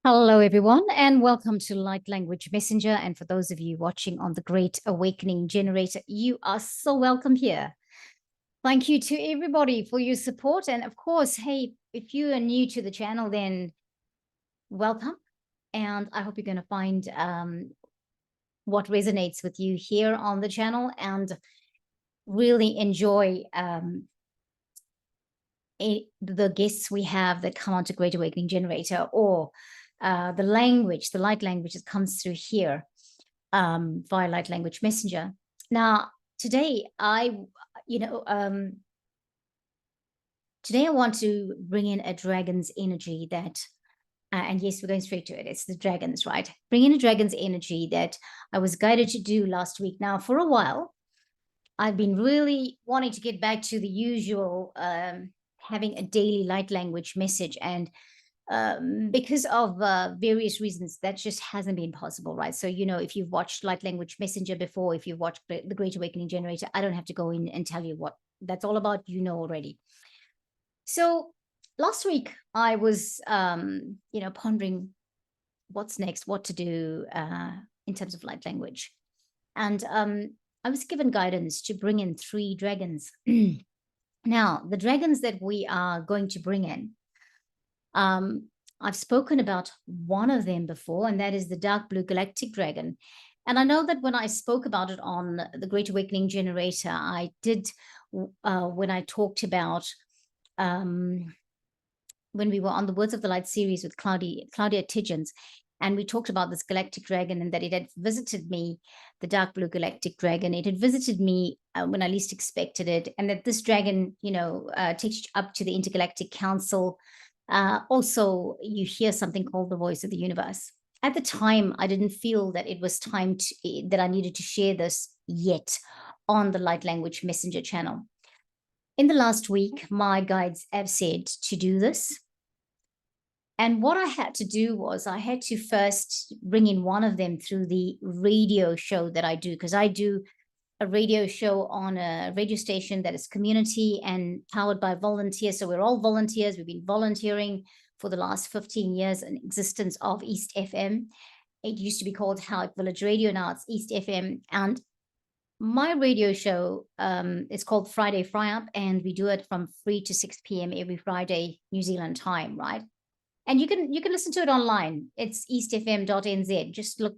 Hello, everyone, and welcome to Light Language Messenger. And for those of you watching on the Great Awakening Generator, you are so welcome here. Thank you to everybody for your support. And of course, hey, if you are new to the channel, then welcome. And I hope you're going to find what resonates with you here on the channel and really enjoy the guests we have that come onto Great Awakening Generator, or the light language that comes through here via Light Language Messenger. Now, today today I want to bring in a dragon's energy that, and yes, we're going straight to it. It's the dragons, right? Bring in a dragon's energy that I was guided to do last week. Now, for a while, I've been really wanting to get back to the usual having a daily light language message, and because of various reasons, that just hasn't been possible, right? So, if you've watched Light Language Messenger before, if you've watched the Great Awakening Generator, I don't have to go in and tell you what that's all about, already. So last week I was, pondering what's next, what to do in terms of light language. And I was given guidance to bring in 3 dragons. Now, the dragons that we are going to bring in, I've spoken about one of them before, and that is the dark blue galactic dragon. And I know that when I spoke about it on the Great Awakening Generator, I did, when I talked about, when we were on the Words of the Light series with Claudia Tidgens, and we talked about this galactic dragon and that it had visited me, the dark blue galactic dragon. It had visited me when I least expected it, and that this dragon, takes you up to the Intergalactic Council. Also, you hear something called the voice of the universe. At the time, I didn't feel that it was time that I needed to share this yet on the Light Language Messenger channel. In the last week, my guides have said to do this. And what I had to do was I had to first bring in one of them through the radio show that I do, because I do a radio show on a radio station that is community and powered by volunteers. So we're all volunteers. We've been volunteering for the last 15 years in existence of East FM. It used to be called Howick Village Radio. Now it's East FM. And my radio show is called Friday Fri-Up, and we do it from 3 to 6 p.m. every Friday, New Zealand time, right? And you can listen to it online. It's eastfm.nz. Just look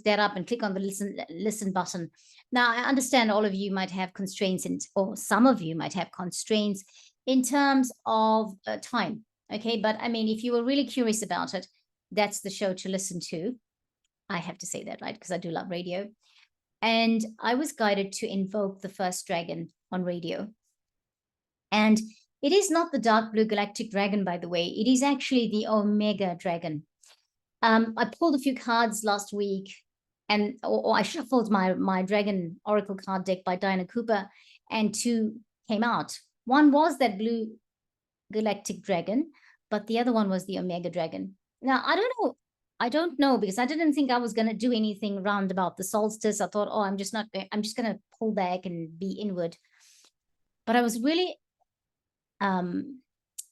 that up and click on the listen button. Now, I understand all of you might have constraints, or some of you might have constraints in terms of time. Okay, but I mean, if you were really curious about it, that's the show to listen to. I have to say that, right? Because I do love radio. And I was guided to invoke the first dragon on radio. And it is not the dark blue galactic dragon, by the way. It is actually the Omega dragon. I pulled a few cards last week, or I shuffled my Dragon Oracle card deck by Diana Cooper, and 2 came out. One was that blue galactic dragon, but the other one was the Omega dragon. Now, I don't know, because I didn't think I was going to do anything round about the solstice. I thought, I'm just going to pull back and be inward. But I was really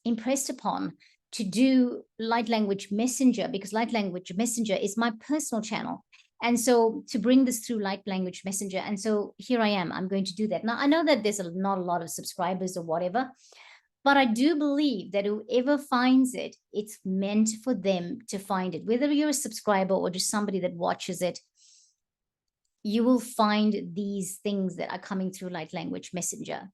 impressed upon to do Light Language Messenger, because Light Language Messenger is my personal channel. And so to bring this through Light Language Messenger. And so here I am, I'm going to do that. Now, I know that there's not a lot of subscribers or whatever, but I do believe that whoever finds it, it's meant for them to find it. Whether you're a subscriber or just somebody that watches it, you will find these things that are coming through Light Language Messenger.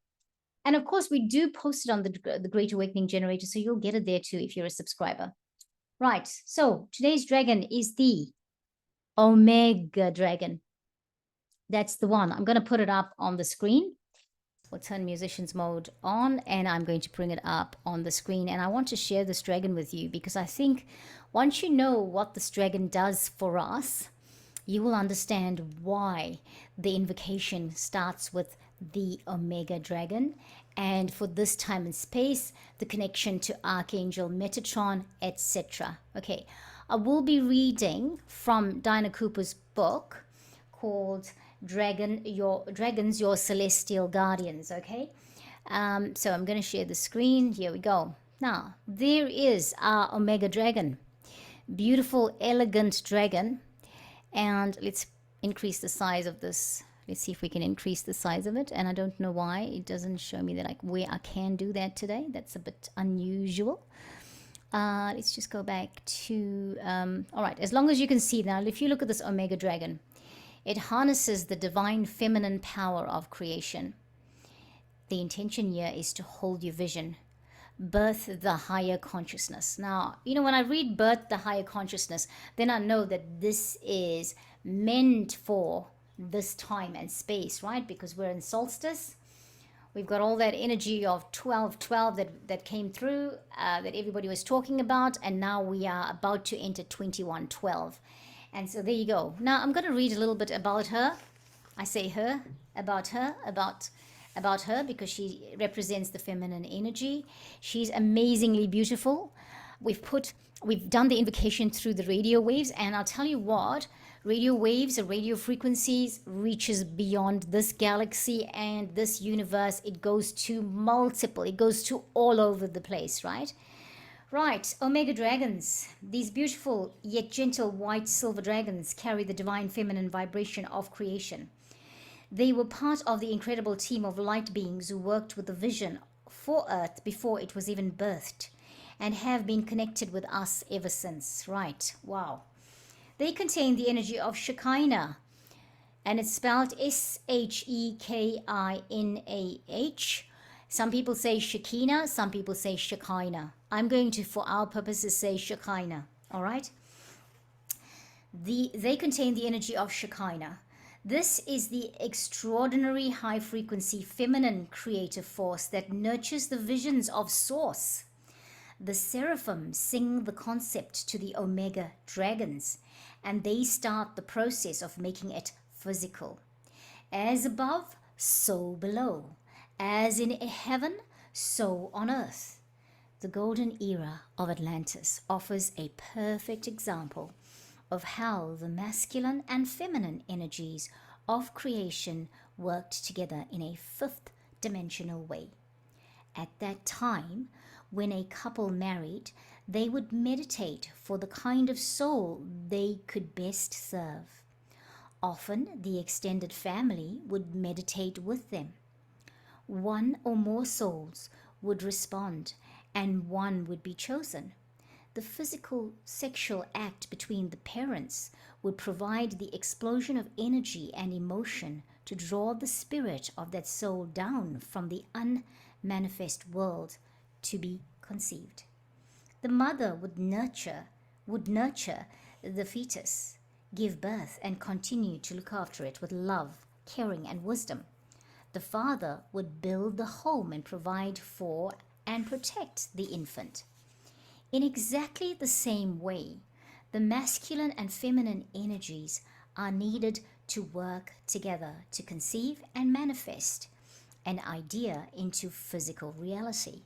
And of course, we do post it on the Great Awakening Generator, so you'll get it there too if you're a subscriber. Right, so today's dragon is the Omega dragon. That's the one. I'm going to put it up on the screen. We'll turn musicians mode on, and I'm going to bring it up on the screen. And I want to share this dragon with you, because I think once you know what this dragon does for us, you will understand why the invocation starts with the Omega dragon, and for this time and space, the connection to Archangel Metatron, etc. Okay, I will be reading from Diana Cooper's book called Dragons, Your Celestial Guardians. Okay, so I'm going to share the screen. Here we go. Now, there is our Omega dragon. beautiful, elegant dragon. And let's increase the size of this. Let's see if we can increase the size of it. And I don't know why it doesn't show me that where I can do that today. That's a bit unusual. Let's just go back to, all right, as long as you can see now, if you look at this Omega Dragon, it harnesses the divine feminine power of creation. The intention here is to hold your vision, birth the higher consciousness. Now, when I read birth the higher consciousness, then I know that this is meant for this time and space, right? Because we're in solstice. We've got all that energy of 12-12 that came through, that everybody was talking about, and now we are about to enter 21-12. And so there you go. Now I'm going to read a little bit about her. I say her, about her because she represents the feminine energy. She's amazingly beautiful. We've done the invocation through the radio waves, and I'll tell you what, radio waves or radio frequencies reaches beyond this galaxy and this universe. It goes to multiple, it goes to all over the place, right? Right, Omega dragons, these beautiful yet gentle white silver dragons carry the divine feminine vibration of creation. They were part of the incredible team of light beings who worked with the vision for Earth before it was even birthed, and have been connected with us ever since. Right, wow. They contain the energy of Shekinah, and it's spelled Shekinah. Some people say Shekinah, some people say Shekinah. I'm going to, for our purposes, say Shekinah, all right? They contain the energy of Shekinah. This is the extraordinary high-frequency feminine creative force that nurtures the visions of Source. The seraphim sing the concept to the Omega dragons, and they start the process of making it physical. As above, so below. As in heaven, so on earth. The Golden Era of Atlantis offers a perfect example of how the masculine and feminine energies of creation worked together in a fifth dimensional way. At that time, when a couple married, they would meditate for the kind of soul they could best serve. Often, the extended family would meditate with them. One or more souls would respond, and one would be chosen. The physical sexual act between the parents would provide the explosion of energy and emotion to draw the spirit of that soul down from the unmanifest world to be conceived. The mother would nurture the fetus, give birth, and continue to look after it with love, caring, and wisdom. The father would build the home and provide for and protect the infant. In exactly the same way, the masculine and feminine energies are needed to work together to conceive and manifest an idea into physical reality.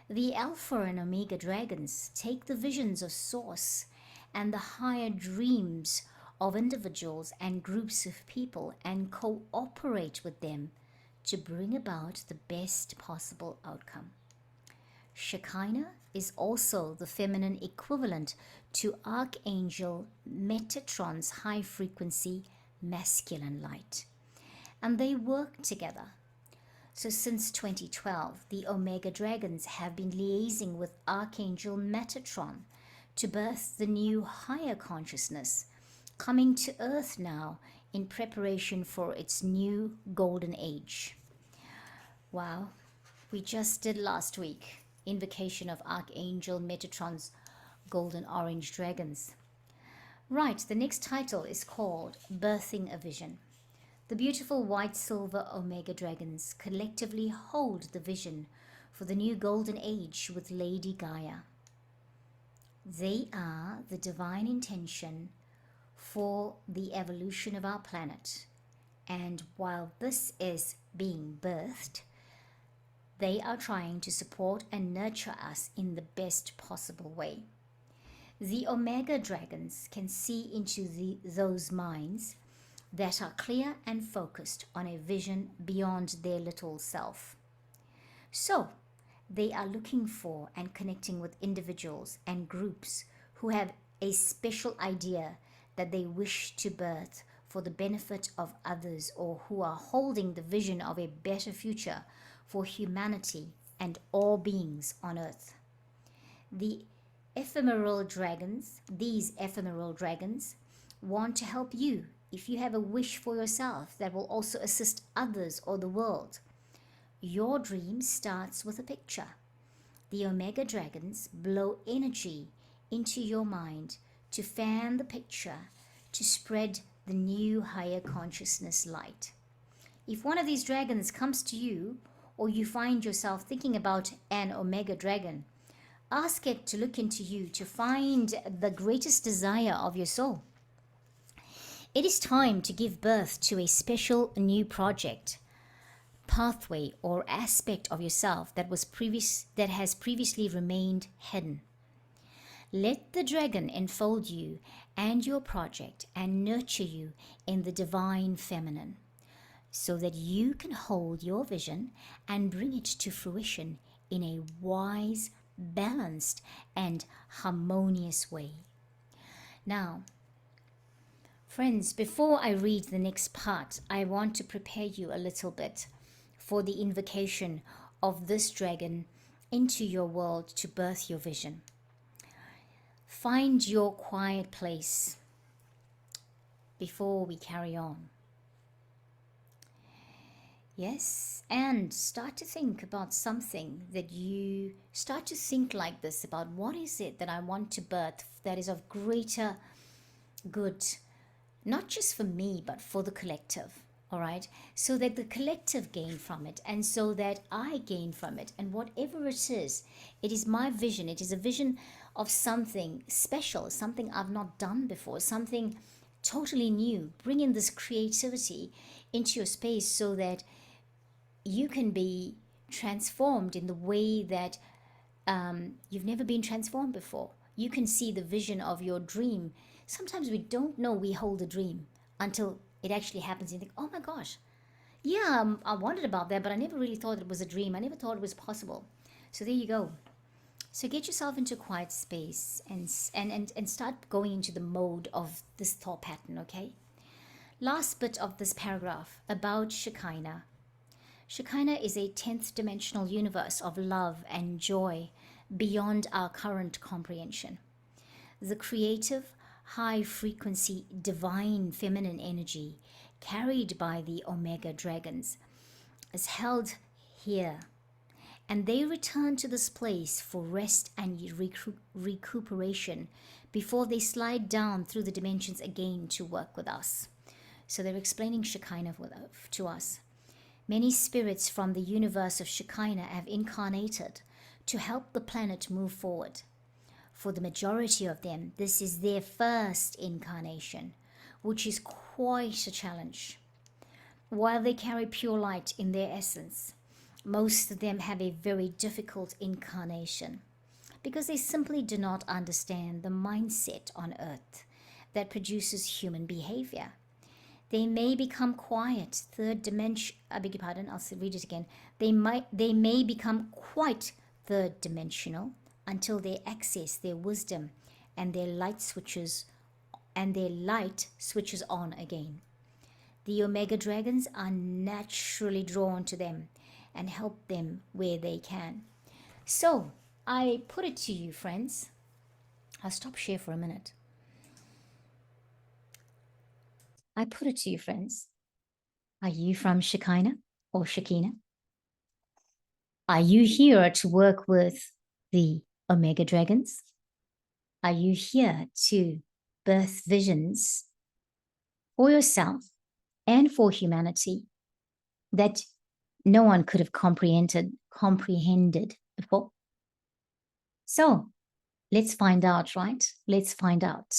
The Alpha and Omega dragons take the visions of Source and the higher dreams of individuals and groups of people and cooperate with them to bring about the best possible outcome. Shekinah is also the feminine equivalent to Archangel Metatron's high-frequency masculine light, and they work together. So since 2012, the Omega Dragons have been liaising with Archangel Metatron to birth the new higher consciousness, coming to Earth now in preparation for its new golden age. Wow, we just did last week invocation of Archangel Metatron's golden orange dragons. Right, the next title is called Birthing a Vision. The beautiful white silver Omega dragons collectively hold the vision for the new golden age with Lady Gaia. They are the divine intention for the evolution of our planet, and while this is being birthed, they are trying to support and nurture us in the best possible way. The Omega dragons can see into those minds that are clear and focused on a vision beyond their little self. So, they are looking for and connecting with individuals and groups who have a special idea that they wish to birth for the benefit of others, or who are holding the vision of a better future for humanity and all beings on earth. The ephemeral dragons, these ephemeral dragons, want to help you if you have a wish for yourself that will also assist others or the world. Your dream starts with a picture. The Omega dragons blow energy into your mind to fan the picture, to spread the new higher consciousness light. If one of these dragons comes to you, or you find yourself thinking about an Omega dragon, ask it to look into you to find the greatest desire of your soul. It is time to give birth to a special new project, pathway, or aspect of yourself that has previously remained hidden. Let the dragon enfold you and your project and nurture you in the divine feminine, so that you can hold your vision and bring it to fruition in a wise, balanced, and harmonious way. Now, friends, before I read the next part, I want to prepare you a little bit for the invocation of this dragon into your world to birth your vision. Find your quiet place before we carry on. Yes, and start to think about something that you start to think like this about: what is it that I want to birth that is of greater good, not just for me, but for the collective. All right, so that the collective gain from it, and so that I gain from it. And whatever it is my vision. It is a vision of something special, something I've not done before, something totally new. Bring in this creativity into your space so that you can be transformed in the way that you've never been transformed before. You can see the vision of your dream. Sometimes we don't know we hold a dream until it actually happens. And you think, oh my gosh, yeah, I wondered about that, but I never really thought it was a dream. I never thought it was possible. So there you go. So get yourself into a quiet space and start going into the mode of this thought pattern, okay? Last bit of this paragraph about Shekinah. Shekinah is a 10th dimensional universe of love and joy beyond our current comprehension. The creative, high frequency, divine feminine energy carried by the Omega dragons is held here, and they return to this place for rest and recuperation before they slide down through the dimensions again to work with us. So they're explaining Shekinah to us. Many spirits from the universe of Shekinah have incarnated to help the planet move forward. For the majority of them, this is their first incarnation, which is quite a challenge. While they carry pure light in their essence, most of them have a very difficult incarnation because they simply do not understand the mindset on earth that produces human behavior. They may become quiet, third dimension, I beg your pardon, I'll read it again. They may become quite third dimensional until they access their wisdom and their light switches on again. The Omega dragons are naturally drawn to them and help them where they can. So I put it to you, friends. I'll stop share for a minute. I put it to you, friends. Are you from Shekinah or Shekinah? Are you here to work with the Omega dragons? Are you here to birth visions for yourself and for humanity that no one could have comprehended before? So let's find out, right? Let's find out.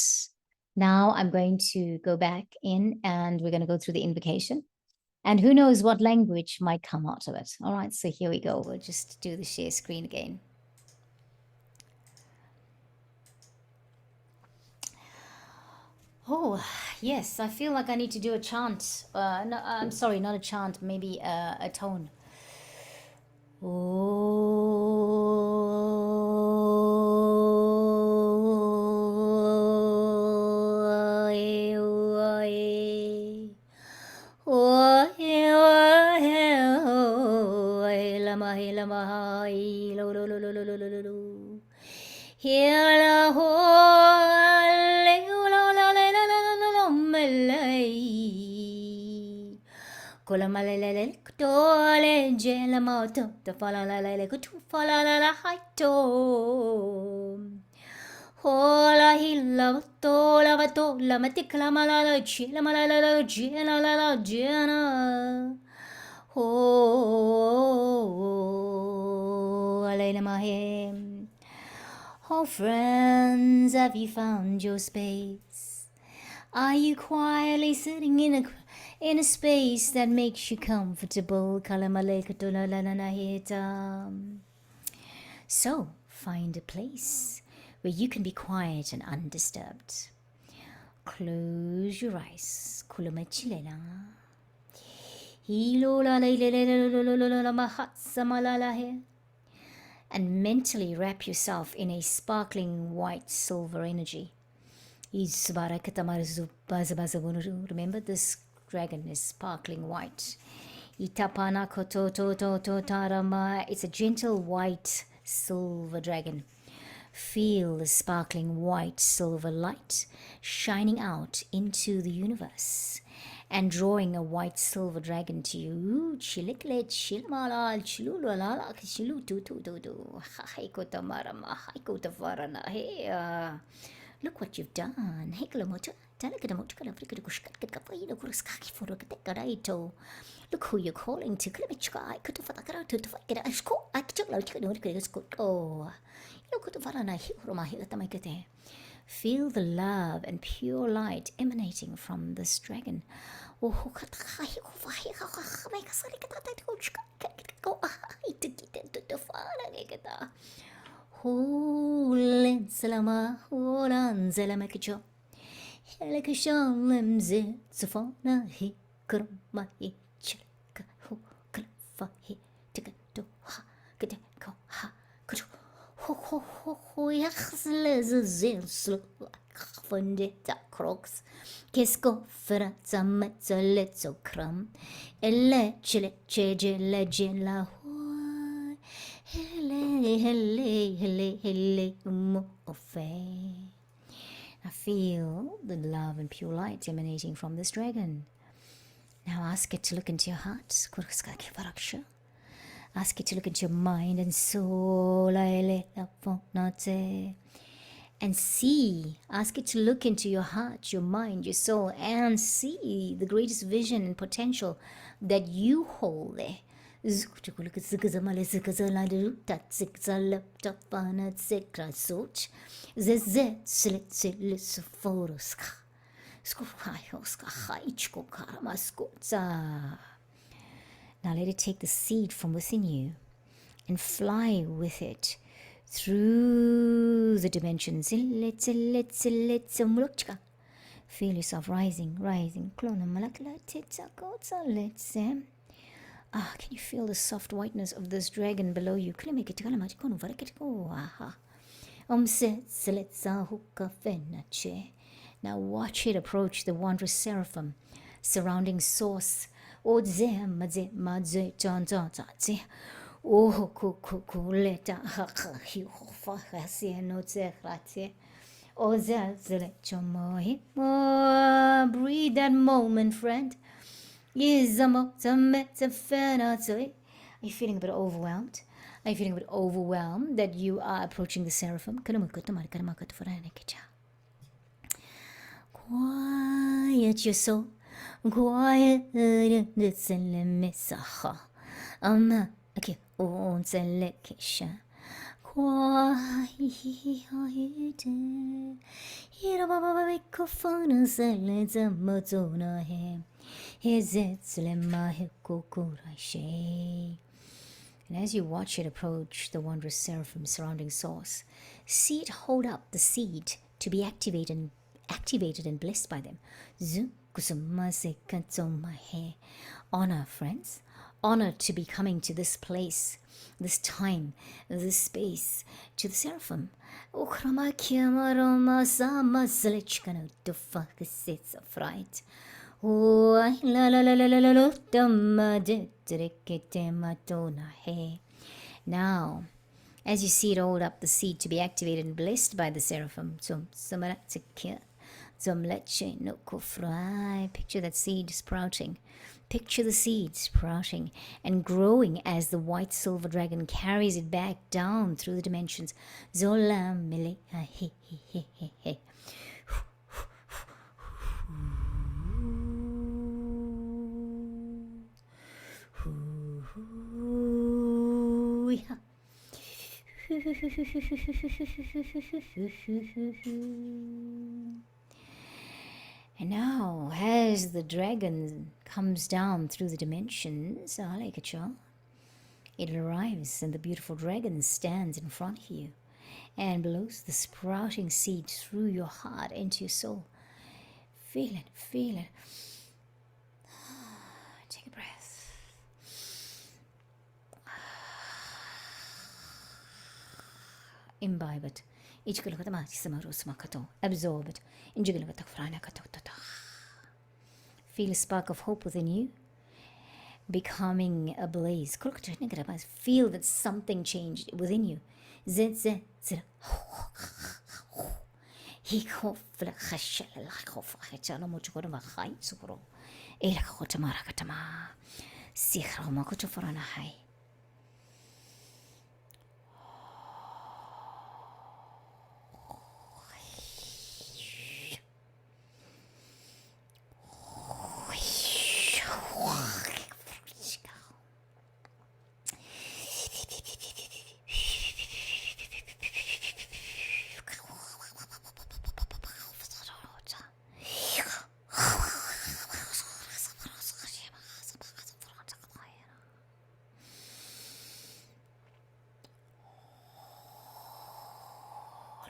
Now I'm going to go back in and we're going to go through the invocation. And who knows what language might come out of it. All right, so here we go. We'll just do the share screen again. Oh, yes, I feel like I need to do a chant. No, I'm sorry, not a chant, maybe a tone. Oh. Hela ho le la la la la la la la malay. Kola malele tole jela moto to fala la la kutu fala la la haito. Hola hila tola vatola matikla malala chila malala jela la la jena. Oh, alayna mahim. Oh, friends, have you found your space? Are you quietly sitting in a space that makes you comfortable? So, find a place where you can be quiet and undisturbed. Close your eyes. And mentally wrap yourself in a sparkling white silver energy. Remember, this dragon is sparkling white. It's a gentle white silver dragon. Feel the sparkling white silver light shining out into the universe and drawing a white silver dragon to you. Look what you've done. Look who you're calling to. Feel the love and pure light emanating from this dragon. Holen salama, holan zalamakacho. Helakashalem zitsafona hi kurma hi chilka ho klafa hi tikato ha kadeko ha kutu ho ho ho ho yaxles zenslo fundita crocs kesko fera zametzaletzo kram elle chile cheje legela hele hele hele hele mofe. I feel the love and pure light emanating from this dragon. Now ask it to look into your heart. Ask it to look into your mind and soul. And see. Ask it to look into your heart, your mind, your soul, and see the greatest vision and potential that you hold there. Now let it take the seed from within you and fly with it through the dimensions. Feel yourself rising. Can you feel the soft whiteness of this dragon below you? Now watch it approach the wondrous seraphim surrounding source. Breathe that moment, friend. Are you feeling a bit overwhelmed? Are you feeling a bit overwhelmed that you are approaching the seraphim? Quiet your soul. Quiet and as you watch it approach the wondrous seraphim surrounding source, see it hold up the seed to be activated and blessed by them. Honor, friends. Honor to be coming to this place, this time, this space, to the seraphim. Right. Now, As you see it, hold up the seed to be activated and blessed by the seraphim. Picture that seed sprouting. Picture the seed sprouting and growing as the white silver dragon carries it back down through the dimensions. And now, as the dragon comes down through the dimensions, it arrives and the beautiful dragon stands in front of you and blows the sprouting seed through your heart into your soul. Feel it, feel it. Take a breath. Imbibe it. Absorb it. Feel a spark of hope within you, becoming a blaze. Feel that something changed within you.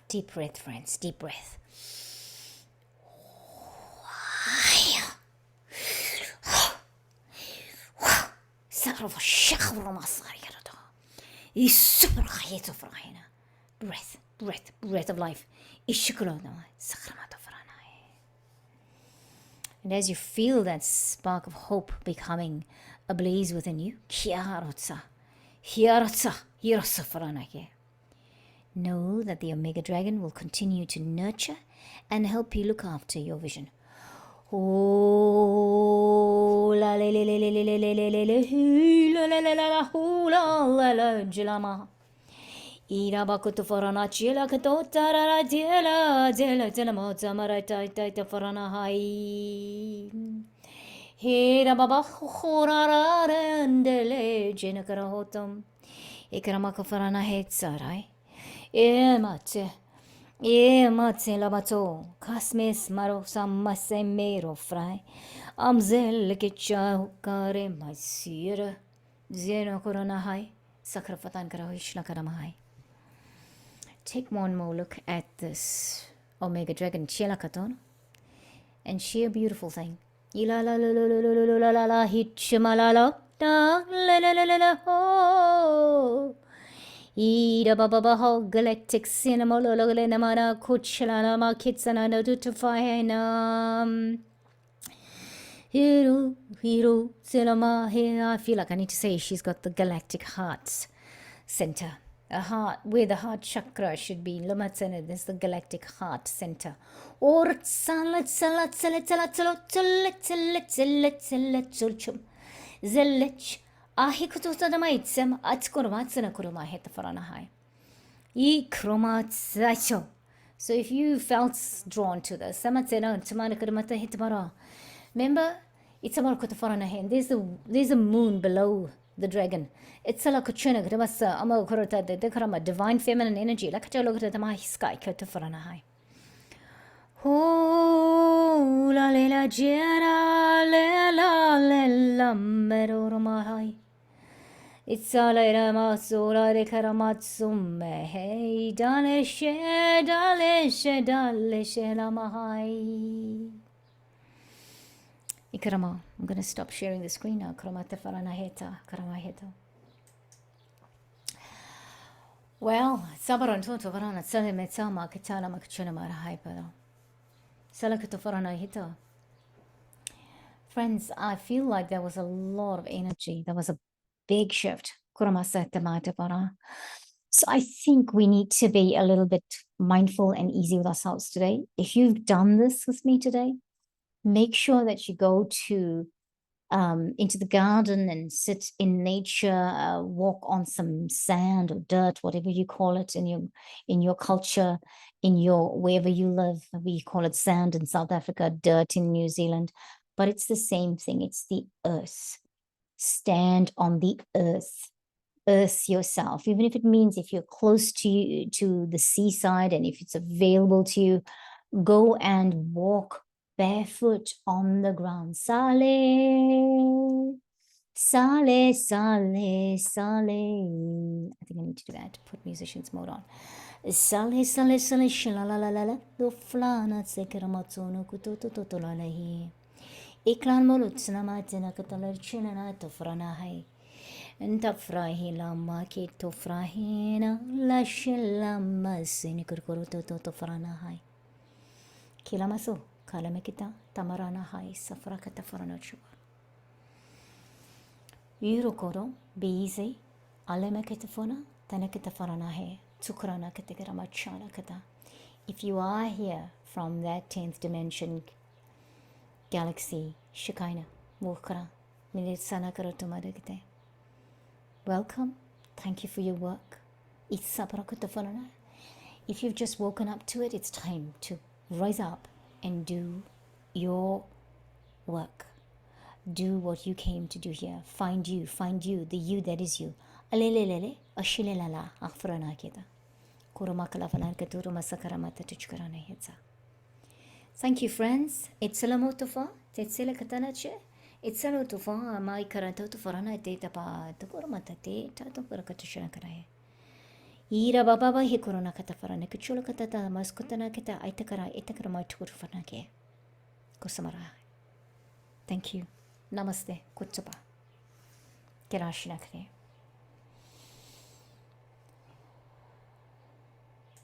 Deep breath, friends, deep breath. Breath, breath, breath of life. And as you feel that spark of hope becoming a blaze within you, know that the Omega Dragon will continue to nurture and help you look after your vision. Oh, la la la la la la la la la la la la la la Ira bakuto forana chila kato tarara dela dela dela mota marata ita forana hai. Hira baba khurara rendele jenakara hotom. Ikramaka forana hetsarai. Emate labato, kasmes maro sammase mero fry. Amzel kecha hukare masira. Zeno korona hai. Sakrafatan karahoishna karamahai. Take one more look at this Omega Dragon Chelakaton and share a beautiful thing. Ila la la la la la la la la la hitchamalala da la la la la la ho. Ida baba baho galactic cinema lologalenamana kuchalama kitsana no tutufahena. Hero cinema here. I feel like I need to say she's got the galactic heart center. A heart where the heart chakra should be. Lamatsana, this is the galactic heart center. Or Zelech ahikututadamaitsem atkurmatsana kuruma hetafaranahai. E kromatsacho. So if you felt drawn to this, remember, it's about there's a moon below the dragon. It's a lakuchuna gramasa amakurata de dekarama divine feminine energy. Lakatalogatama sky kotafaranahai. Oh la lela jera lela lela meroromahai. It's a lera masura de karamatsume. Hey, dale she lamahai. Ikarama, I'm going to stop sharing the screen now. Karamata faranaheta, karamaheta. Well, sabaron toto varana tsale metsama kitana makchuna marahai pero. Salakato faranaheta. Friends, I feel like there was a lot of energy. There was a big shift. So I think we need to be a little bit mindful and easy with ourselves today. If you've done this with me today, make sure that you go to into the garden and sit in nature, walk on some sand or dirt, whatever you call it in your culture, in your wherever you live. We call it sand in South Africa, dirt in New Zealand, but it's the same thing. It's the earth. Stand on the earth. Earth yourself, even if it means if you're close to the seaside and if it's available to you, go and walk barefoot on the ground. Sale, sale, sale, sale. I think I need to do that. Put musicians mode on. Sale, sale, sale, shalalalala. Do flana sekeramatsuno kutututulalahi. Iklan molut sinamatina katalarchinana to franahai. Tafrahi lama ki tofrahina la shilama sinikurkuruto tofranahai. Kilamaso, kalamekita, tamaranahai, safrakata faranachuba. Yurokoro, bize, alemekitafona, tanakitafaranahe, tukrana katagamachana kata. If you are here from that 10th dimension galaxy, Shikaina, Mukra, Milisana Karotumadagite. Welcome. Thank you for your work. If you've just woken up to it, it's time to rise up and do your work. Do what you came to do here. Find you, the you that is you. Alelelele, ashilelala, afranaketa. Thank you, friends. Itzalamotofa, tetsela katanache. Itzalotofa, my karanto farana data pa, the gormatate, tato parakatushanakai. Ira baba hikorona katafarana, kuchula katata, maskutana kita, itakara, itakara, turfanake. Kosamara. Thank you. Namaste. Kutsuba. Kerashinakre.